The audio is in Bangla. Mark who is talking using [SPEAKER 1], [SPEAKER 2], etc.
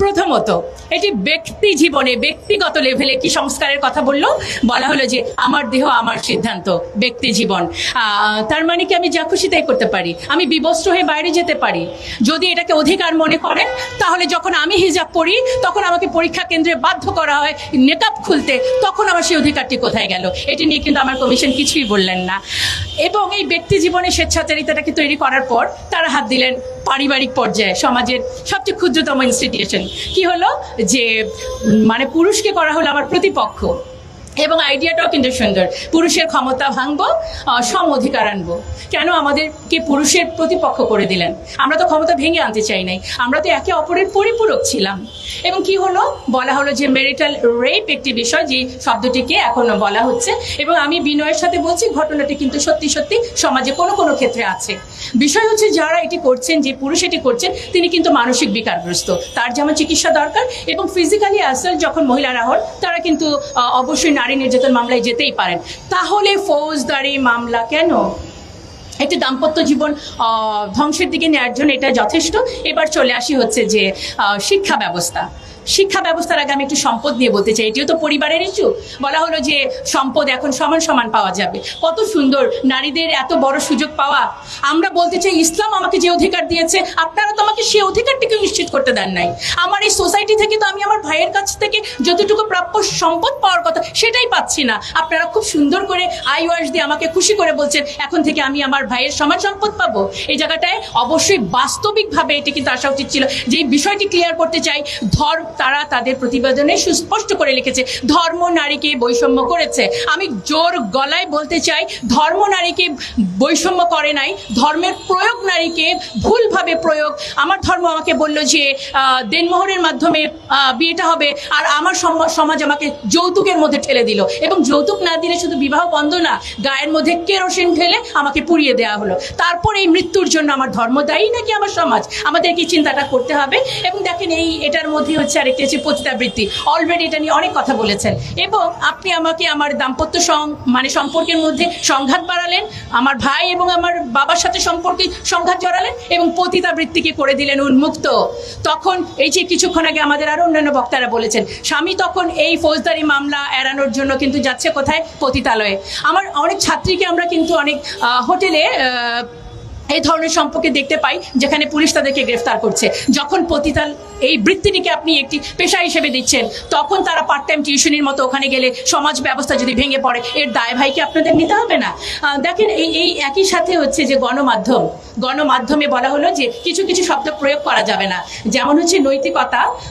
[SPEAKER 1] প্রথমত এটি ব্যক্তি জীবনে ব্যক্তিগত লেভেলে কি সংস্কারের কথা বলা হলো যে আমার দেহ আমার সিদ্ধান্ত, ব্যক্তি জীবন। তার মানে কি আমি যা খুশি তাই করতে পারি, আমি বিবস্ত্র হয়ে বাইরে যেতে পারি। যদি এটাকে অধিকার মনে করেন তাহলে যখন আমি হিজাব পরি তখন আমাকে পরীক্ষা কেন্দ্রে বাধ্য করা হয় নেকাব খুলতে, তখন আমার সেই অধিকারটি কোথায় গেল? এটি নিয়ে কিন্তু আমার কমিশন কিছুই বললেন না। এবং এই ব্যক্তি জীবনে স্বেচ্ছাচারিতাটাকে তৈরি করার পর তারা হাত দিলেন পারিবারিক পর্যায়ে, সমাজের সবচেয়ে ক্ষুদ্রতম ইনস্টিটিউশন। কি হলো যে মানে পুরুষকে করা হলো আমার প্রতিপক্ষ। এবং আইডিয়াটাও কিন্তু সুন্দর, পুরুষের ক্ষমতা ভাঙবো, সম অধিকার আনবো। কেন আমাদেরকে পুরুষের প্রতিপক্ষ করে দিলেন? আমরা তো ক্ষমতা ভেঙে আনতে চাই নাই, আমরা তো একে অপরের পরিপূরক ছিলাম। এবং কি হলো, বলা হলো যে মেরিটাল রেপ একটি বিষয়, যে শব্দটিকে এখনো বলা হচ্ছে। এবং আমি বিনয়ের সাথে বলছি, ঘটনাটি কিন্তু সত্যি সত্যি সমাজে কোনো কোনো ক্ষেত্রে আছে। বিষয় হচ্ছে যারা এটি করছেন, যে পুরুষ এটি করছেন, তিনি কিন্তু মানসিক বিকারগ্রস্ত, তার যেমন চিকিৎসা দরকার। এবং ফিজিক্যালি অ্যাসাল্ট যখন মহিলারা হন, তারা কিন্তু অবশ্যই নারী নির্যাতন মামলায় যেতেই পারেন। তাহলে ফৌজদারি মামলা কেন? একটি দাম্পত্য জীবন ধ্বংসের দিকে নেওয়ার জন্য এটা যথেষ্ট। এবার চলে আসি হচ্ছে যে শিক্ষা ব্যবস্থা। শিক্ষা ব্যবস্থার আগে আমি একটু সম্পদ নিয়ে বলতে চাই, এটিও তো পরিবারের ইস্যু। বলা হলো যে সম্পদ এখন সমান সমান পাওয়া যাবে। কত সুন্দর, নারীদের এত বড় সুযোগ পাওয়া। আমরা বলতে চাই ইসলাম আমাকে যে অধিকার দিয়েছে, আপনারা তো আমাকে সেই অধিকারটিকে নিশ্চিত করতে দেন নাই। আমার এই সোসাইটি থেকে তো আমি আমার ভাইয়ের কাছ থেকে যতটুকু প্রাপ্য সম্পদ পাওয়ার কথা সেটাই পাচ্ছি না। আপনারা খুব সুন্দর করে আইওয়াস দিয়ে আমাকে খুশি করে বলছেন এখন থেকে আমি আমার ভাইয়ের সমান সম্পদ পাবো। এই জায়গাটায় অবশ্যই বাস্তবিকভাবে এটি কিন্তু আসা উচিত ছিল। যে বিষয়টি ক্লিয়ার করতে চাই, তারা তাদের প্রতিবেদনে সুস্পষ্ট করে লিখেছে ধর্ম নারীকে বৈষম্য করেছে। আমি জোর গলায় বলতে চাই, ধর্ম নারীকে বৈষম্য করে নাই, ধর্মের প্রয়োগ নারীকে ভুলভাবে প্রয়োগ। আমার ধর্ম আমাকে বলল যে দেনমোহরের মাধ্যমে বিয়েটা হবে, আর আমার সমাজ আমাকে যৌতুকের মধ্যে ঠেলে দিল। এবং যৌতুক না দিলে শুধু বিবাহ বন্ধ না, গায়ের মধ্যে কেরোসিন ঢেলে আমাকে পুড়িয়ে দেওয়া হলো। তারপর এই মৃত্যুর জন্য আমার ধর্ম দায়ী নাকি আমার সমাজ? আমাদের কি চিন্তাটা করতে হবে। এবং দেখেন এটার মধ্যে হচ্ছে আরেকটি হচ্ছে পতিতাবৃত্তি। অলরেডি এটা নিয়ে অনেক কথা বলেছেন। এবং আপনি আমাকে আমার দাম্পত্য সম্পর্কের মধ্যে সংঘাত বাড়ালেন, আমার ভাই এবং আমার বাবার সাথে সম্পর্কে সংঘাত জড়ালেন, এবং পতিতাবৃত্তিকে করে দিলেন উন্মুক্ত। তখন এই যে কিছুক্ষণ আগে আমাদের আরো অন্যান্য বক্তারা বলেছেন, স্বামী তখন এই ফৌজদারি মামলা এড়ানোর জন্য কিন্তু যাচ্ছে কোথায়? পতিতালয়ে। আমার অনেক ছাত্রীকে আমরা কিন্তু অনেক হোটেলে এই ধরনের সম্পর্কে দেখতে পাই, যেখানে পুলিশ তাদেরকে গ্রেফতার করছে। যখন পতিতাল এই বৃত্তিটিকে আপনি একটি পেশা হিসেবে দিচ্ছেন, তখন তারা পার্ট টাইম টিউশনির মতো ওখানে গেলে সমাজ ব্যবস্থা যদি ভেঙে পড়ে, এর দায় ভাইকে আপনাদের নিতে হবে না? দেখেন এই একই সাথে হচ্ছে যে গণমাধ্যমে বলা হলো যে কিছু কিছু শব্দ প্রয়োগ করা যাবে না, যেমন হচ্ছে নৈতিকতা।